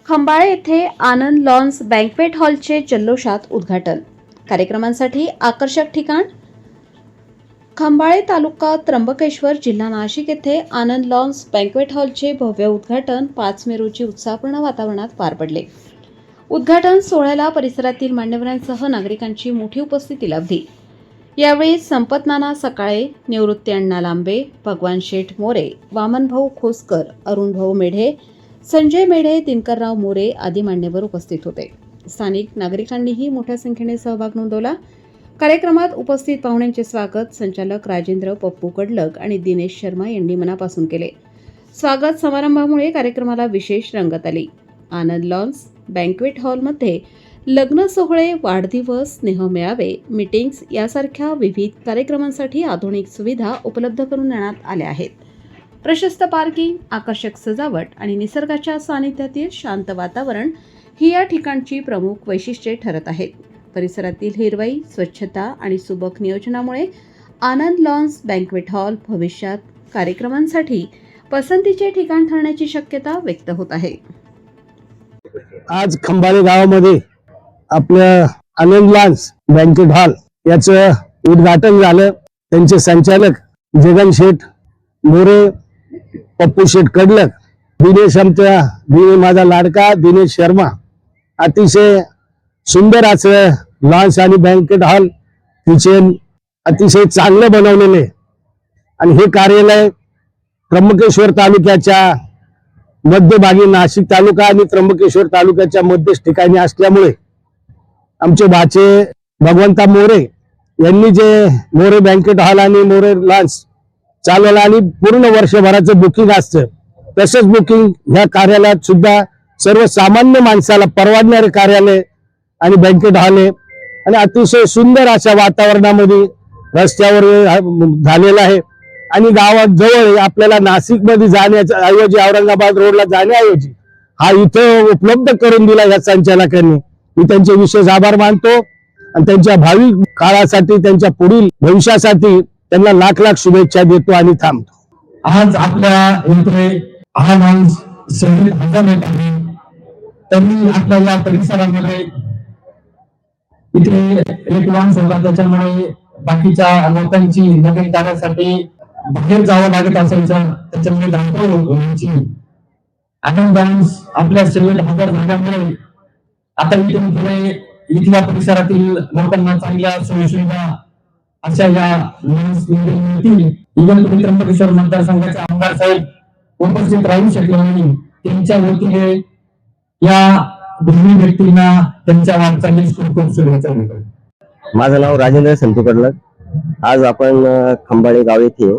खंबाळे येथे आनंद lawns banquet हॉलचे जल्लोषात उद्घाटन. कार्यक्रमांसाठी आकर्षक ठिकाण. खंबाळे तालुका त्र्यंबकेश्वर जिल्हा नाशिक येथे आनंद लॉन्स बँक्वेट हॉलचे भव्य उद्घाटन 5 मे रोजी उत्साहपूर्ण वातावरणात पार पडले. उद्घाटन सोहळ्याला परिसरातील मान्यवरांसह नागरिकांची मोठी उपस्थिती लाभली. यावेळी संपत नाना सकाळे, निवृत्ती अण्णा लांबे, भगवान शेठ मोरे, वामनभाऊ खोसकर, अरुण भाऊ मेढे, संजय मेढे, दिनकरराव मोरे आदी मान्यवर उपस्थित होते. स्थानिक नागरिकांनीही मोठ्या संख्येने सहभाग नोंदवला. कार्यक्रमात उपस्थित पाहुण्यांचे स्वागत संचालक राजेंद्र पप्पू कडलक आणि दिनेश शर्मा यांनी मनापासून केले. स्वागत समारंभामुळे कार्यक्रमाला विशेष रंगत आली. आनंद लॉन्स बँक्वेट हॉलमध्ये लग्न सोहळे, वाढदिवस, स्नेहमेळावे, मीटिंग्स यासारख्या विविध कार्यक्रमांसाठी आधुनिक सुविधा उपलब्ध करून देण्यात आल्या आहेत. प्रशस्त पार्किंग, आकर्षक सजावट आणि निसर्गाच्या सानिध्यातील शांत वातावरण ही या ठिकाणची प्रमुख वैशिष्ट्ये ठरत आहेत. परिसरातील हिरवाई, स्वच्छता आणि सुबक नियोजनामुळे आनंद लॉन्स बँक्वेट हॉल भविष्यात कार्यक्रमांसाठी पसंतीचे ठिकाण ठरण्याची शक्यता व्यक्त होत आहे. आज खंबाळे गावामध्ये आपल्या आनंद लॉन्स बँक्वेट हॉल याचं उद्घाटन झालं. त्यांचे संचालक जगन शेठ मोरे, पप्पू शेठ कडलक, दिनेश माझा लाडका दिनेश शर्मा, अतिशय सुंदर असं लॉन्स आणि बँक्वेट हॉल किचन अतिशय चांगलं बनवलेले. आणि हे कार्यालय त्र्यंबकेश्वर तालुक्याच्या मध्यभागी, नाशिक तालुका आणि त्र्यंबकेश्वर तालुक्याच्या मध्यस्थ ठिकाणी असल्यामुळे आमचे भाचे भगवंता मोरे यांनी जे मोरे बँक्वेट हॉल आणि मोरे लॉन्स चालवला आणि पूर्ण वर्षभराचं बुकिंग असतं, तसंच बुकिंग ह्या कार्यालयात सुद्धा सर्वसामान्य माणसाला परवडणारे कार्यालय आणि बँक्वेट हॉल आहे. आणि अतिशय सुंदर अशा वातावरणामध्ये रस्त्यावर झालेला आहे. आणि गावात जवळ आपल्याला नाशिक मध्ये जाण्याच्या ऐवजी, औरंगाबाद रोडला जाण्याऐवजी हा इथं उपलब्ध करून दिला या संचालकांनी. मी त्यांचे विशेष आभार मानतो आणि त्यांच्या भावी काळासाठी, त्यांच्या पुढील भविष्यासाठी त्यांना लाख लाख शुभेच्छा देतो आणि थांबतो. आज आपल्या इथे त्यांनी आपल्या या परिसरामध्ये इथे एक लॉन्स होता, त्याच्यामुळे बाकीच्या लोकांची नोकरी करण्यासाठी बाहेर जावं लागत असायचं. त्याच्यामुळे धावपळ व्हायची. आनंद लॉन्स आपल्या सिव्हिल हजर झाल्यामुळे आता इथल्या परिसरातील लोकांना चांगल्या सोयीसुविधा अशा या त्र्यंबकेश्वर मतदारसंघाचे आमदार साहेब उपस्थित राहू शकले नाही. त्यांच्या वतीने या दोन्ही व्यक्तींना त्यांच्या वाटचालीस खूप खूप शुभेच्छा देतो. माझं नाव राजेंद्र संतू कडलक. आज आपण खंबाळे गाव येथे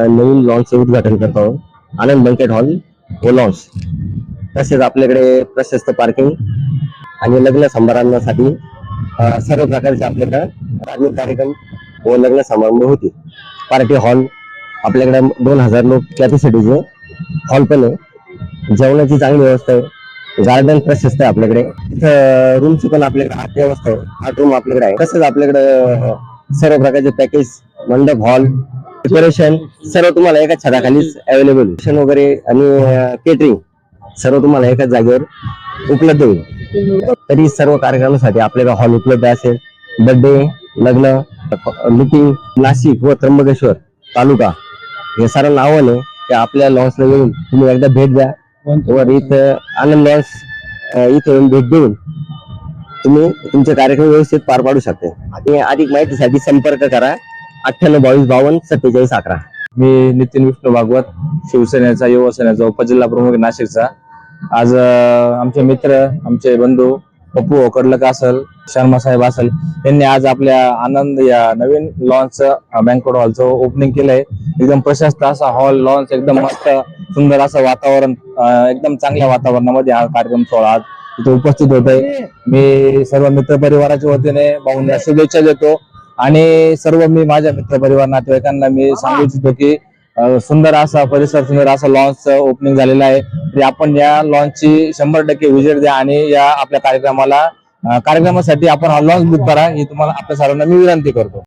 नवीन लॉन्चचे उद्घाटन करत आहोत. आनंद बँक्वेट हॉल व लॉन्च. तसेच आपल्याकडे प्रशस्त पार्किंग आणि लग्न समारंभासाठी सर्व प्रकारचे आपल्याकडे धार्मिक कार्यक्रम व लग्न समारंभ होते. पार्टी हॉल आपल्याकडे 2000 लोक कॅपॅसिटीचे हॉल पण आहे. जेवणाची चांगली व्यवस्था आहे. गार्डन प्रशस्त आहे आपल्याकडे. इथं रूमची पण आपल्याकडे 8 व्यवस्था आहे. 8 रूम आपल्याकडे आहे. तसंच आपल्याकडे सर्व प्रकारचे पॅकेज, मंडप, हॉल, डेकोरेशन सर्व तुम्हाला एकाच छताखालीच अवेलेबल वगैरे आणि केटरिंग सर्व तुम्हाला एकाच जागेवर उपलब्ध होईल. तरी सर्व कार्यक्रमासाठी आपल्याकडे हॉल उपलब्ध असेल. बर्थडे, लग्न, मीटिंग, नाशिक व त्र्यंबकेश्वर तालुका हे सर्व नावाने ते आपल्या लॉन्सला येऊन तुम्ही एकदा भेट द्या. वर इथं आनंद लॉन्स इथं येऊन भेट देऊन तुम्ही तुमचे कार्यक्रम व्यवस्थित पार पाडू शकता. आणि अधिक माहितीसाठी संपर्क करा 9822524711. मी नितीन विष्णू भागवत, शिवसेनेचा, युवासेनेचा उपजिल्हा प्रमुख नाशिकचा. आज आमचे मित्र, आमचे बंधू पप्पू कडलक असेल, शर्मा साहेब असेल, यांनी आज आपल्या आनंद या नवीन लॉन्च बँक्वेट हॉलचं ओपनिंग केलंय. एकदम प्रशस्त असा हॉल, लॉन्च एकदम मस्त सुंदर असं वातावरण, एकदम चांगल्या वातावरणामध्ये हा कार्यक्रम सोहळा आज इथे उपस्थित होत आहे. मी सर्व मित्र परिवाराच्या वतीने भाऊंना शुभेच्छा देतो आणि सर्व मी माझ्या मित्र परिवार नातेवाईकांना मी सांगू इच्छितो की सुंदर असा परिसर, सुंदर असा लॉन्च ओपनिंग झालेला आहे. आपण या लॉन्चची 100% विजिट द्या आणि या आपल्या कार्यक्रमासाठी आपण हा लॉन्च बुक करा ही तुम्हाला आपल्या सर्वांना मी विनंती करतो.